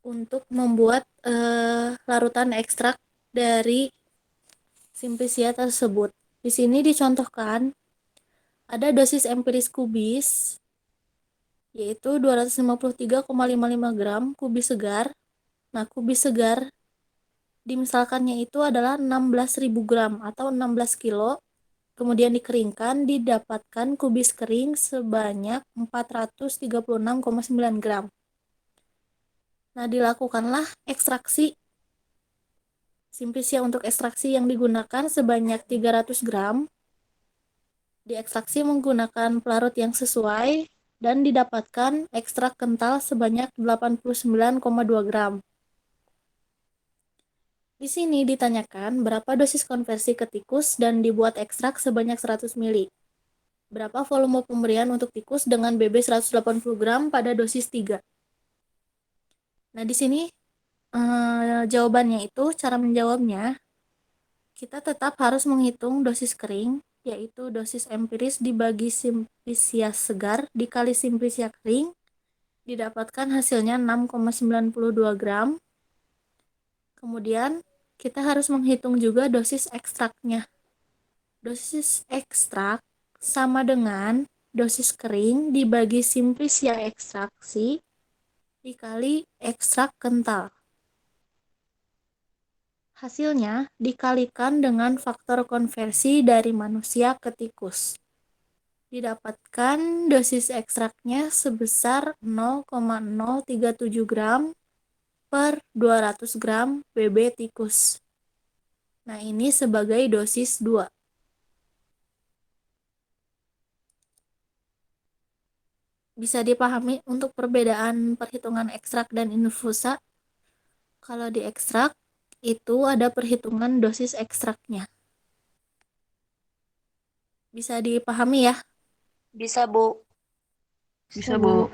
untuk membuat larutan ekstrak dari Simplicia tersebut. Di sini dicontohkan ada dosis empiris kubis yaitu 253,55 gram kubis segar. Nah, kubis segar dimisalkannya itu adalah 16.000 gram atau 16 kilo. Kemudian dikeringkan, didapatkan kubis kering sebanyak 436,9 gram. Nah, dilakukanlah ekstraksi Simplicia untuk ekstraksi yang digunakan sebanyak 300 gram. Diekstraksi menggunakan pelarut yang sesuai dan didapatkan ekstrak kental sebanyak 89,2 gram. Di sini ditanyakan berapa dosis konversi ke tikus dan dibuat ekstrak sebanyak 100 ml. Berapa volume pemberian untuk tikus dengan BB 180 gram pada dosis 3. Nah, di sini jawabannya itu, cara menjawabnya, kita tetap harus menghitung dosis kering, yaitu dosis empiris dibagi Simplicia segar dikali Simplicia kering, didapatkan hasilnya 6,92 gram. Kemudian kita harus menghitung juga dosis ekstraknya. Dosis ekstrak sama dengan dosis kering dibagi Simplicia ekstraksi dikali ekstrak kental. Hasilnya dikalikan dengan faktor konversi dari manusia ke tikus. Didapatkan dosis ekstraknya sebesar 0,037 gram per 200 gram BB tikus. Nah, ini sebagai dosis 2. Bisa dipahami untuk perbedaan perhitungan ekstrak dan infusa. Kalau di ekstrak, itu ada perhitungan dosis ekstraknya. Bisa dipahami ya? Bisa, Bu. Bisa, Bu.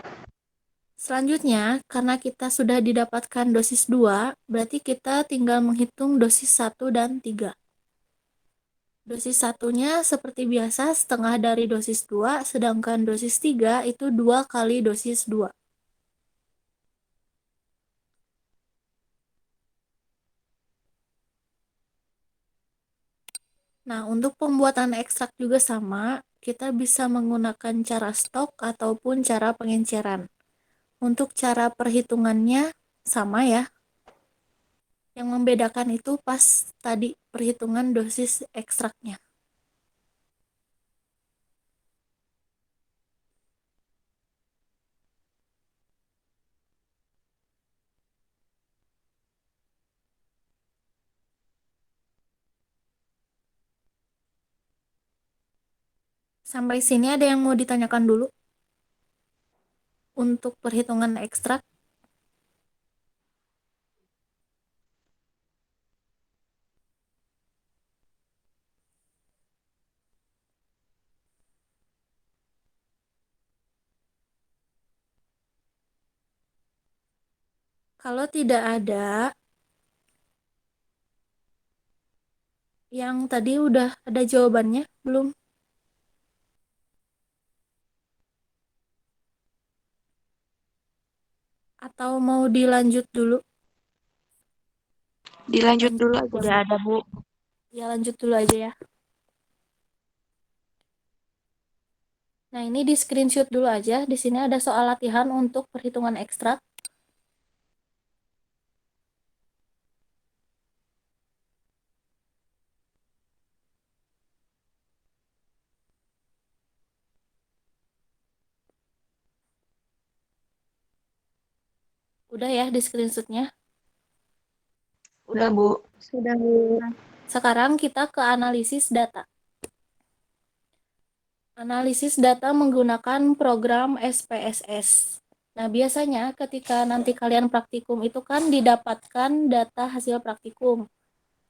Selanjutnya, karena kita sudah didapatkan dosis 2, berarti kita tinggal menghitung dosis 1 dan 3. Dosis satunya seperti biasa setengah dari dosis 2, sedangkan dosis 3 itu 2 kali dosis 2. Nah, untuk pembuatan ekstrak juga sama, kita bisa menggunakan cara stok ataupun cara pengenceran. Untuk cara perhitungannya sama ya. Yang membedakan itu pas tadi perhitungan dosis ekstraknya. Sampai sini ada yang mau ditanyakan dulu untuk perhitungan ekstrak? Kalau tidak ada, yang tadi udah ada jawabannya belum? Atau mau dilanjut dulu? Dilanjut Lanjut dulu aja, Udah Bu. ada, Bu. Ya, lanjut dulu aja ya. Nah, ini di screenshot dulu aja. Di sini ada soal latihan untuk perhitungan ekstrak. Udah ya di screenshotnya. Udah, Bu. Sudah, Bu. Nah, sekarang kita ke analisis data. Analisis data menggunakan program SPSS. Nah, biasanya ketika nanti kalian praktikum itu kan didapatkan data hasil praktikum.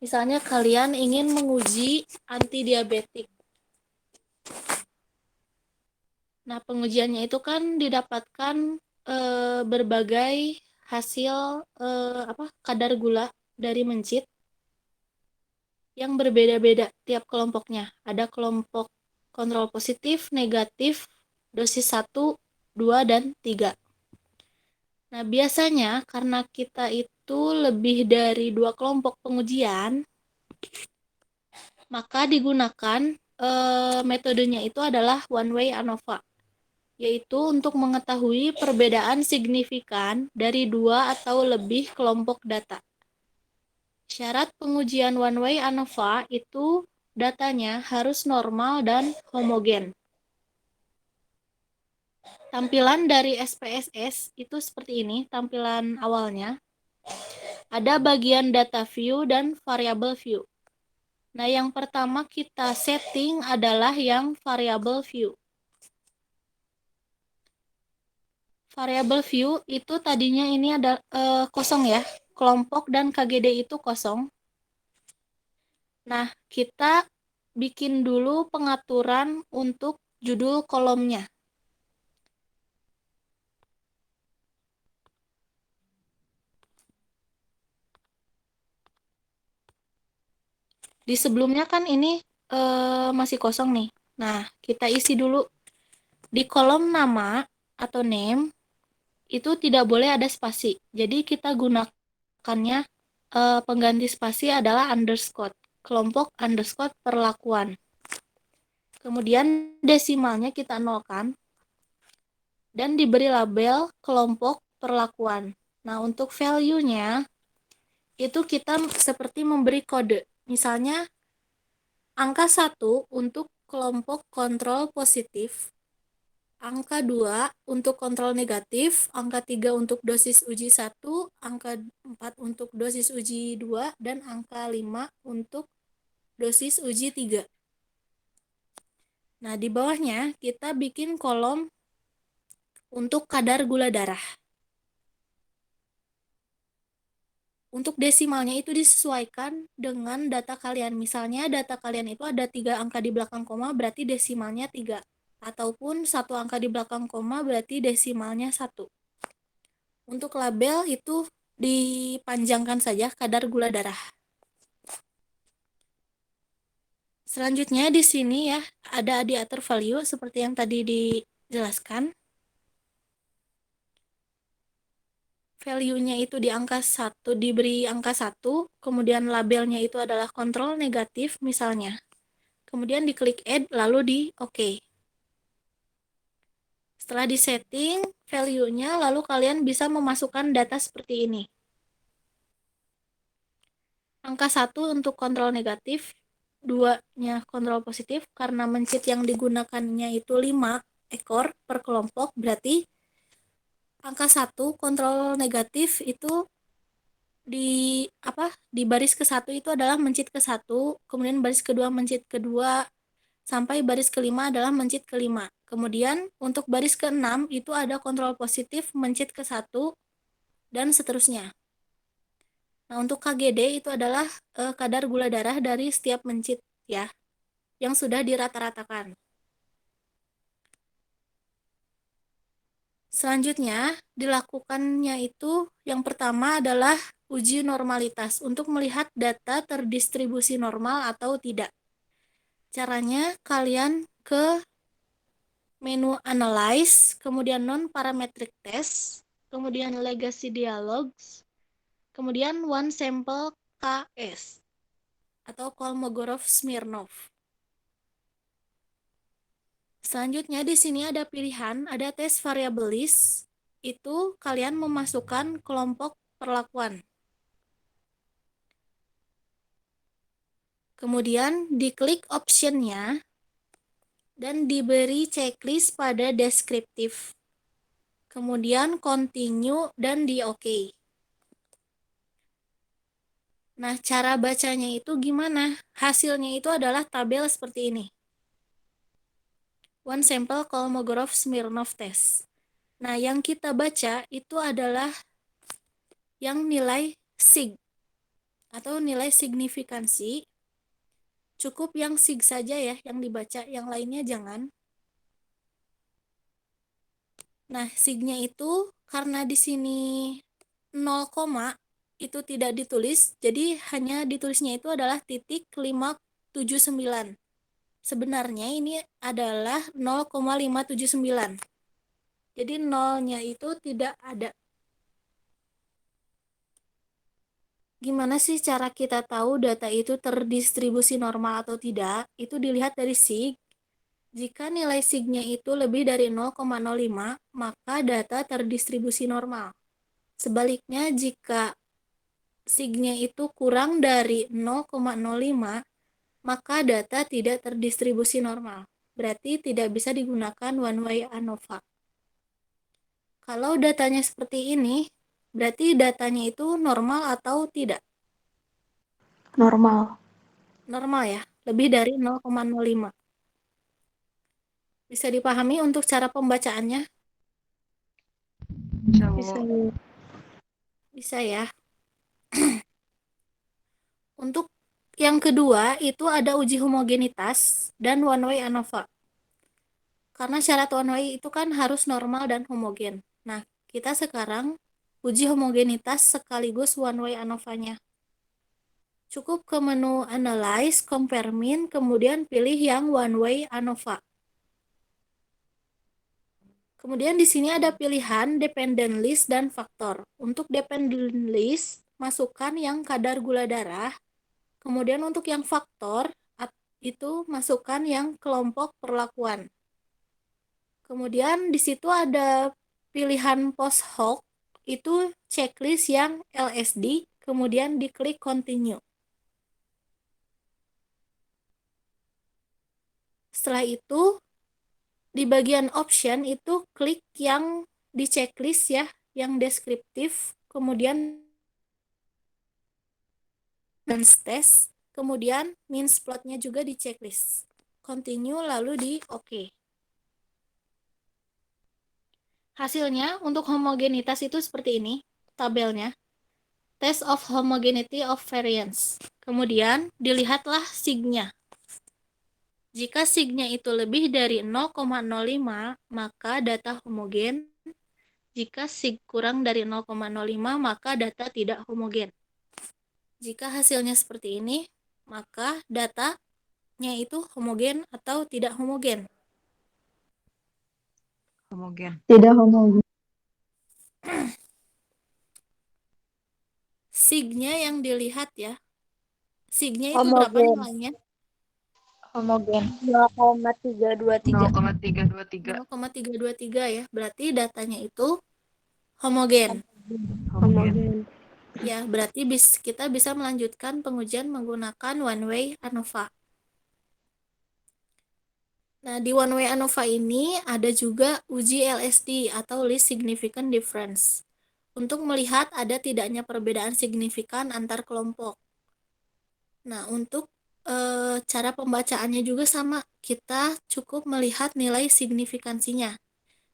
Misalnya kalian ingin menguji anti diabetik. Nah, pengujiannya itu kan didapatkan berbagai hasil kadar gula dari mencit yang berbeda-beda tiap kelompoknya. Ada kelompok kontrol positif, negatif, dosis 1, 2, dan 3. Nah, biasanya karena kita itu lebih dari 2 kelompok pengujian, maka digunakan metodenya itu adalah one way ANOVA, yaitu untuk mengetahui perbedaan signifikan dari 2 atau lebih kelompok data. Syarat pengujian one way ANOVA itu datanya harus normal dan homogen. Tampilan dari SPSS itu seperti ini, tampilan awalnya. Ada bagian data view dan variable view. Nah, yang pertama kita setting adalah yang variable view. Variable view itu tadinya ini ada kosong ya, kelompok dan KGD itu kosong. Nah, kita bikin dulu pengaturan untuk judul kolomnya. Di sebelumnya kan ini masih kosong nih. Nah, kita isi dulu di kolom nama atau name itu tidak boleh ada spasi. Jadi kita gunakannya pengganti spasi adalah underscore, kelompok underscore perlakuan. Kemudian desimalnya kita nolkan dan diberi label kelompok perlakuan. Nah, untuk value-nya itu kita seperti memberi kode. Misalnya angka 1 untuk kelompok kontrol positif, angka 2 untuk kontrol negatif, angka 3 untuk dosis uji 1, angka 4 untuk dosis uji 2, dan angka 5 untuk dosis uji 3. Nah, di bawahnya kita bikin kolom untuk kadar gula darah. Untuk desimalnya itu disesuaikan dengan data kalian. Misalnya data kalian itu ada 3 angka di belakang koma, berarti desimalnya 3. Ataupun 1 angka di belakang koma, berarti desimalnya 1. Untuk label itu dipanjangkan saja kadar gula darah. Selanjutnya di sini ya, ada di atur value seperti yang tadi dijelaskan. Value-nya itu di angka 1, diberi angka 1, kemudian labelnya itu adalah kontrol negatif misalnya. Kemudian diklik add, lalu di OK. Setelah disetting value-nya, lalu kalian bisa memasukkan data seperti ini. Angka 1 untuk kontrol negatif, 2-nya kontrol positif, karena mencit yang digunakannya itu 5 ekor per kelompok, berarti angka 1 kontrol negatif itu di baris ke-1 itu adalah mencit ke-1, kemudian baris kedua mencit kedua, sampai baris kelima adalah mencit kelima. Kemudian untuk baris ke-6 itu ada kontrol positif mencit ke-1 dan seterusnya. Nah, untuk KGD itu adalah kadar gula darah dari setiap mencit ya, yang sudah dirata-ratakan. Selanjutnya, dilakukannya itu yang pertama adalah uji normalitas untuk melihat data terdistribusi normal atau tidak. Caranya kalian ke menu Analyze, kemudian Non-Parametric Test, kemudian Legacy Dialogues, kemudian One Sample KS atau Kolmogorov-Smirnov. Selanjutnya di sini ada pilihan, ada tes variable list, itu kalian memasukkan kelompok perlakuan. Kemudian diklik optionnya dan diberi checklist pada deskriptif. Kemudian continue dan di OK. Nah, cara bacanya itu gimana? Hasilnya itu adalah tabel seperti ini. One sample Kolmogorov-Smirnov test. Nah, yang kita baca itu adalah yang nilai sig atau nilai signifikansi. Cukup yang sig saja ya yang dibaca, yang lainnya jangan. Nah, signya itu karena di sini 0, itu tidak ditulis, jadi hanya ditulisnya itu adalah titik 579. Sebenarnya ini adalah 0,579. Jadi nolnya itu tidak ada. gimana sih cara kita tahu data itu terdistribusi normal atau tidak? Itu dilihat dari sig. Jika nilai sig-nya itu lebih dari 0,05, maka data terdistribusi normal. Sebaliknya, jika sig-nya itu kurang dari 0,05, maka data tidak terdistribusi normal. Berarti tidak bisa digunakan one-way ANOVA. Kalau datanya seperti ini, berarti datanya itu normal atau tidak? Normal. Normal ya, lebih dari 0,05. Bisa dipahami untuk cara pembacaannya? Bisa, Bu. Bisa, Bu. Bisa ya. Untuk yang kedua itu ada uji homogenitas dan one way ANOVA. Karena syarat one way itu kan harus normal dan homogen. Nah, kita sekarang uji homogenitas sekaligus one way ANOVA-nya. Cukup ke menu Analyze, Compare Mean, kemudian pilih yang one way ANOVA. Kemudian di sini ada pilihan dependent list dan faktor. Untuk dependent list, masukkan yang kadar gula darah. Kemudian untuk yang faktor, itu masukkan yang kelompok perlakuan. Kemudian di situ ada pilihan post hoc, itu checklist yang LSD, kemudian diklik continue. Setelah itu, di bagian option itu klik yang di checklist ya, yang deskriptif, kemudian test, kemudian means plotnya juga di checklist. Continue lalu di OK. Hasilnya untuk homogenitas itu seperti ini, tabelnya. Test of homogeneity of variance. Kemudian dilihatlah sig-nya. Jika sig-nya itu lebih dari 0,05, maka data homogen. Jika sig kurang dari 0,05, maka data tidak homogen. Jika hasilnya seperti ini, maka datanya itu homogen atau tidak homogen. Homogen. Tidak homogen. Sig-nya yang dilihat ya. Sig-nya itu berapa Homogen. nilainya? Homogen. 0,323. 0,323. 0,323 ya. Berarti datanya itu homogen. Homogen. Ya, berarti kita bisa melanjutkan pengujian menggunakan one way ANOVA. Nah, di one way ANOVA ini ada juga uji LSD atau least significant difference untuk melihat ada tidaknya perbedaan signifikan antar kelompok. Nah, untuk cara pembacaannya juga sama. Kita cukup melihat nilai signifikansinya.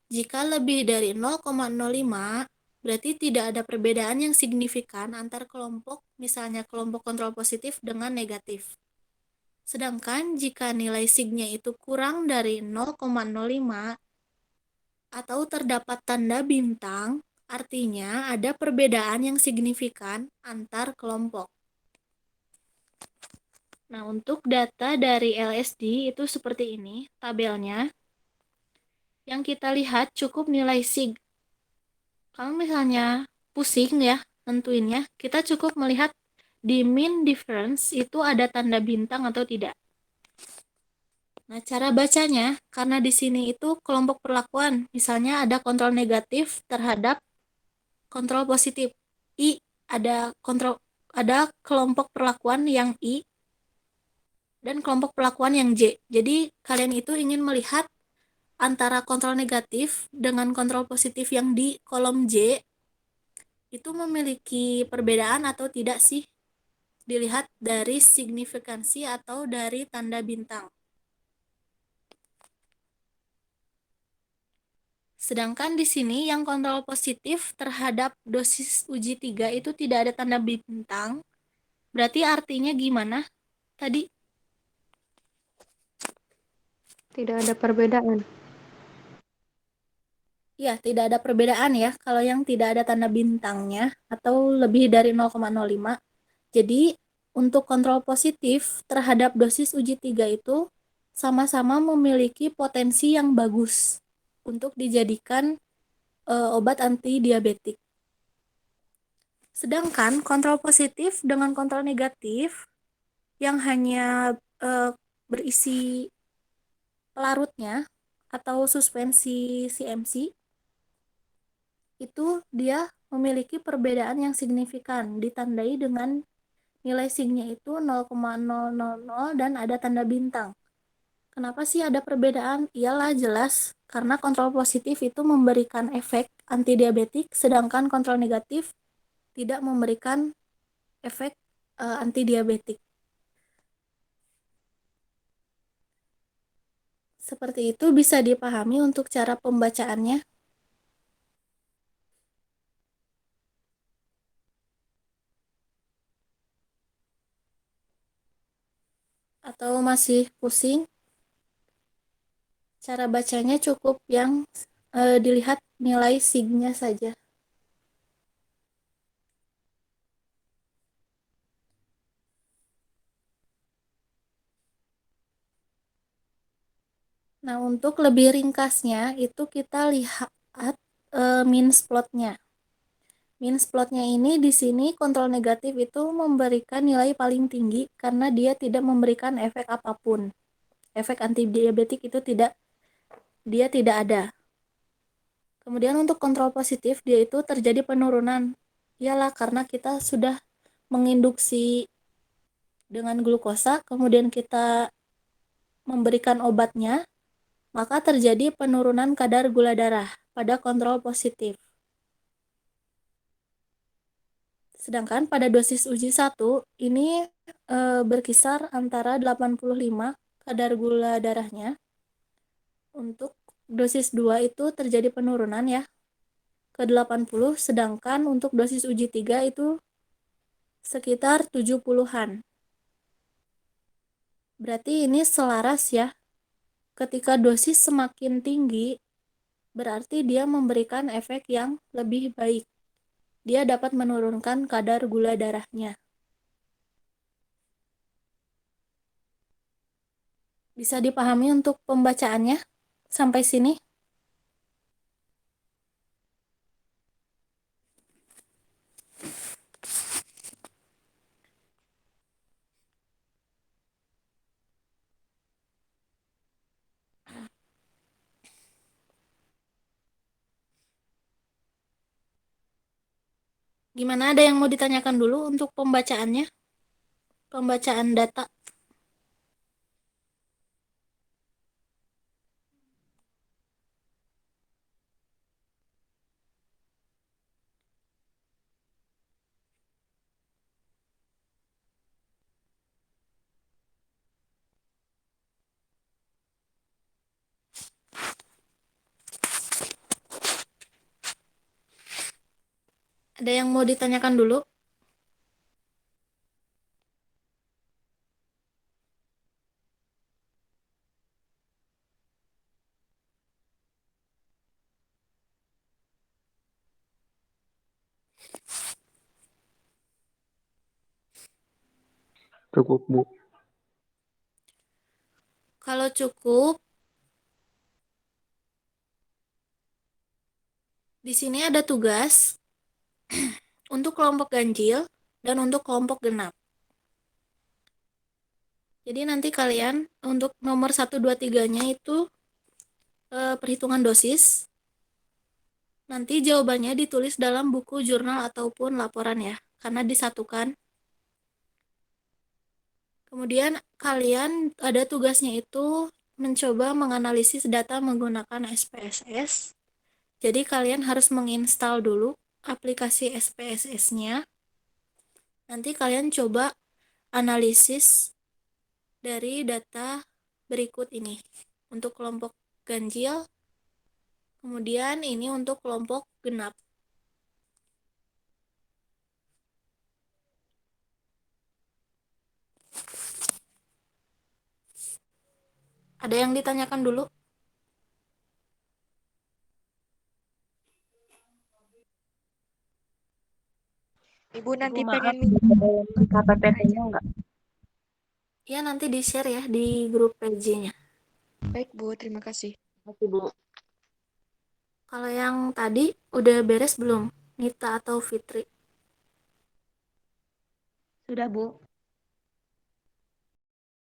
Jika lebih dari 0,05, berarti tidak ada perbedaan yang signifikan antar kelompok, misalnya kelompok kontrol positif dengan negatif. Sedangkan jika nilai sig-nya itu kurang dari 0,05 atau terdapat tanda bintang, artinya ada perbedaan yang signifikan antar kelompok. Nah, untuk data dari LSD itu seperti ini tabelnya. Yang kita lihat cukup nilai sig. Kalau misalnya pusing ya nentuinnya, kita cukup melihat di mean difference itu ada tanda bintang atau tidak. Nah, cara bacanya, karena di sini itu kelompok perlakuan, misalnya ada kontrol negatif terhadap kontrol positif. Ada kelompok perlakuan yang I dan kelompok perlakuan yang J. Jadi kalian itu ingin melihat antara kontrol negatif dengan kontrol positif yang di kolom J itu memiliki perbedaan atau tidak sih? Dilihat dari signifikansi atau dari tanda bintang. Sedangkan di sini yang kontrol positif terhadap dosis uji 3 itu tidak ada tanda bintang. Berarti artinya gimana tadi? Tidak ada perbedaan. Ya, tidak ada perbedaan ya kalau yang tidak ada tanda bintangnya atau lebih dari 0,05. Jadi, untuk kontrol positif terhadap dosis uji 3 itu sama-sama memiliki potensi yang bagus untuk dijadikan obat anti diabetik. Sedangkan kontrol positif dengan kontrol negatif yang hanya berisi pelarutnya atau suspensi CMC itu dia memiliki perbedaan yang signifikan ditandai dengan nilai signya itu 0,000 dan ada tanda bintang. Kenapa sih ada perbedaan? Iyalah jelas karena kontrol positif itu memberikan efek antidiabetik sedangkan kontrol negatif tidak memberikan efek antidiabetik. Seperti itu bisa dipahami untuk cara pembacaannya atau masih pusing? Cara bacanya cukup yang dilihat nilai signya saja. Nah, untuk lebih ringkasnya itu kita lihat means plotnya. Means plotnya ini di sini kontrol negatif itu memberikan nilai paling tinggi karena dia tidak memberikan efek apapun. Efek antidiabetik itu dia tidak ada. Kemudian untuk kontrol positif dia itu terjadi penurunan. Iyalah karena kita sudah menginduksi dengan glukosa, kemudian kita memberikan obatnya, maka terjadi penurunan kadar gula darah pada kontrol positif. Sedangkan pada dosis uji 1 ini berkisar antara 85 kadar gula darahnya. Untuk dosis 2 itu terjadi penurunan ya ke 80, sedangkan untuk dosis uji 3 itu sekitar 70-an. Berarti ini selaras ya. Ketika dosis semakin tinggi, berarti dia memberikan efek yang lebih baik. Dia dapat menurunkan kadar gula darahnya. Bisa dipahami untuk pembacaannya sampai sini? Gimana, ada yang mau ditanyakan dulu untuk pembacaannya? Pembacaan data. Ada yang mau ditanyakan dulu? Cukup, Bu. Kalau cukup, di sini ada tugas untuk kelompok ganjil dan untuk kelompok genap. Jadi nanti kalian untuk nomor 1, 2, 3-nya itu perhitungan dosis. Nanti jawabannya ditulis dalam buku jurnal ataupun laporan ya, karena disatukan. Kemudian kalian ada tugasnya itu mencoba menganalisis data menggunakan SPSS. Jadi kalian harus menginstal dulu aplikasi SPSS-nya. Nanti kalian coba analisis dari data berikut ini. Untuk kelompok ganjil, kemudian ini untuk kelompok genap. Ada yang ditanyakan dulu? Ibu nanti Ibu, pengen maaf, minta KPPT-nya enggak? Ya nanti di-share ya di grup PJ-nya. Baik, Bu. Terima kasih. Makasih, Bu. Kalau yang tadi udah beres belum? Nita atau Fitri? Sudah, Bu.